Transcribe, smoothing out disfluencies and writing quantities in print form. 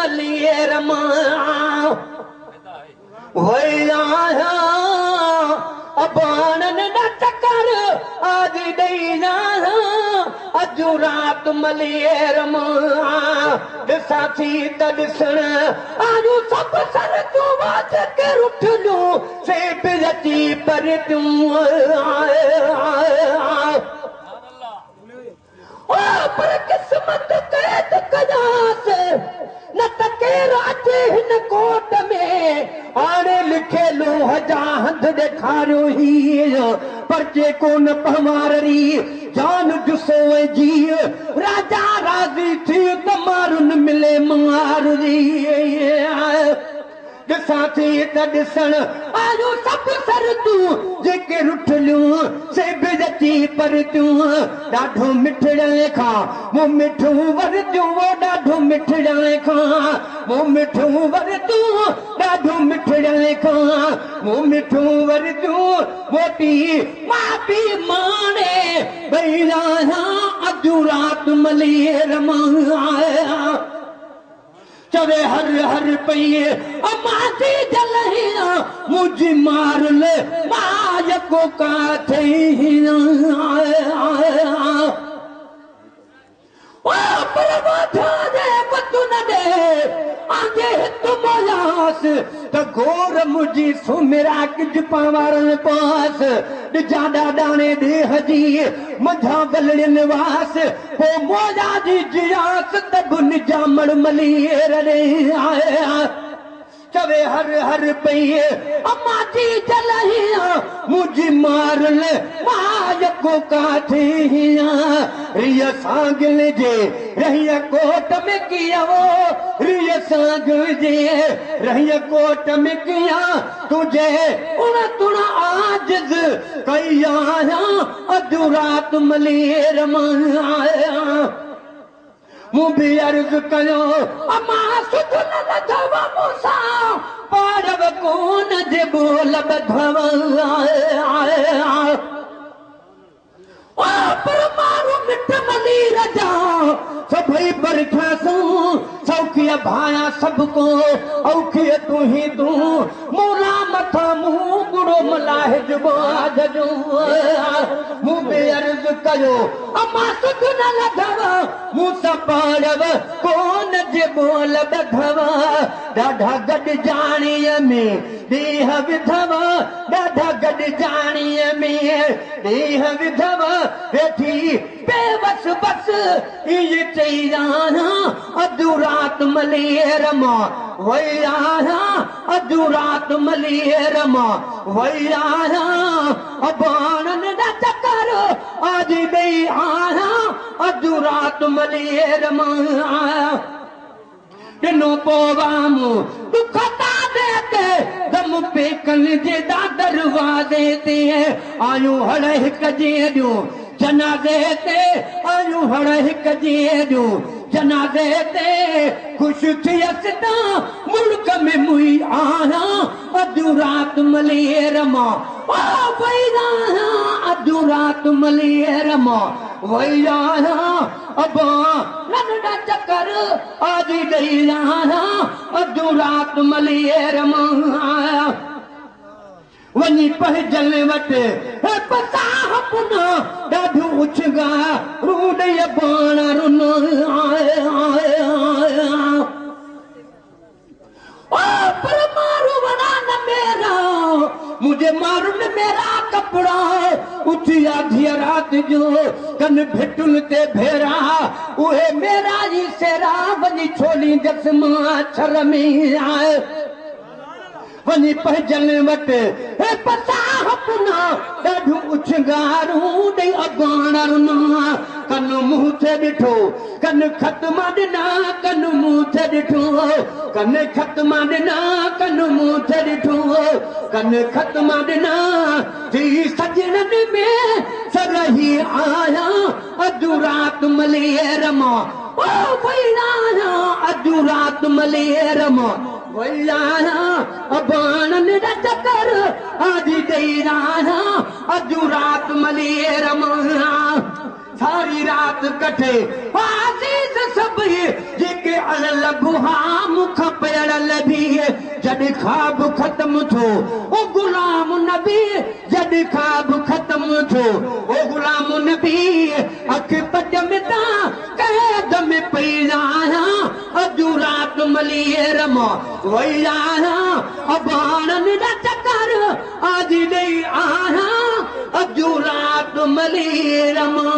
मलिए रमा अबानन न चकर आज ॾेना अजू रात मलिए रमा ॾिसां थी त ॾिसण आजू सभु सर तूं वाच के रुठ लूं से बिरती पर तूं पर किस्मत कैद कयास न त केरु अचे हिन कोट में हाणे लिखे लो हजा हंध ॾेखारियो हीअ पर जेको न पमारी जान जुसो जी राजा राज़ी थी त मारुन मिले मारी ॾिसां थी त ॾिसण आयो सभु सर तूं जेके रुठलियूं से बिजती पर तूं ॾाढो मिठड़े खां मूं मिठूं वर तूं ॾाढो मिठड़े खां मूं मिठूं वर तूं ॾाढो मिठड़े खां मूं मिठूं वर तूं मोटी मां पी माने भई अधु रात मलिए रमा चवे हर हर पई अमाती जलहिया मुझी मार ले माय को काथे ओ परवाथा दे पतु न दे आगे तुम यास त गोर मुझी सुमिरा किज पावारन पास जाडा डाणे दे हजी मझा बलड़न वास हो मोजा जी जियास त गुन जामण मलिए रे आया चवे हर हर पई अम्मा जी जलहिया मुझी मार ले माय को काथे रिय सांगल जे रहिया कोट में किया वो रिय सांगल जे रहिया कोट में किया तुझे उन तुण आजिज कया अधु रात मलिए रमाया मूं भी अर्ज कयो अम्मा सुध न लधव मूंसा पारव कोन जे बोल बधव पर मारू मिठ मली रजा सभई बरखासू सौखिया भाया सबको औखिया तू ही तू मोरा मथा मुंह गुड़ो मलाहिज बाज जो मुंह पे अर्ज कयो अम्मा सुध न लधव मूंसा पाड़व कोन जे बोल बधव ॾाढा गॾ जाणीअ में देह विधव ॾाढा गॾ जाणीअ में देह विधव वेठी बेवस बस इहे चई अधु रात मलिए रमा वई अधु रात मलिए रमा वई अबानन न चकर आज ॾेई अधु रात मलिए रमा ॾिनो पोवामू दुख तादे दम पेकन जे दरवाज़े ते आयूं हड़ हिक जे ॾियूं जनाज़े ते आयूं हड़ हिक जे ॾियूं जनाज़े ते ख़ुशि थियसि त मुल्क में मुई आहियां अधु रात मलिए रमा वई अधु रात मलिए रमा वई अबा नंढा चकर आज ॾेई अधु रात मलिए रमा वञी पहजल वटि पसाह पुना ॾाढो उछगा रूॾ बाण रुन पर मारू वड़ा न मेरा मुझे मारू न मेरा कपड़ा उठी आधी रात जो कन भिटुल ते भेरा उहे मेरा ही सेरा वञी छोली दस मां छर में आए वञी पहजल वटि पसाह पुना ॾाढो उछगारू ॾेई अबाण रुना कन मुंह ते ॾिठो कन ख़त्म ॾिना कन मुंह ते ॾिठो कन ख़त्म ॾिना कन मुंह ते ॾिठो कन ख़त्म ॾिना थी सजणनि में सरही आया अधु रात मलिए रमा वई अधु रात मलिए रमा वई अबानन न चकर आज ॾेई अधु रात मलिए रमा सारी रात कटे आज़ीज़ सभई जेके अल लबुहा मुख पेड़ लभी जॾहिं ख्वाब ख़त्म थो ओ गुलाम नबी जॾहिं ख्वाब ख़त्म थो ओ गुलाम नबी अख पज में ता कैद में पई आहियां अॼु राति मलीर मां वई आहियां अबाणनि जा चकर आज ॾेई आहियां अॼु राति मलीर मां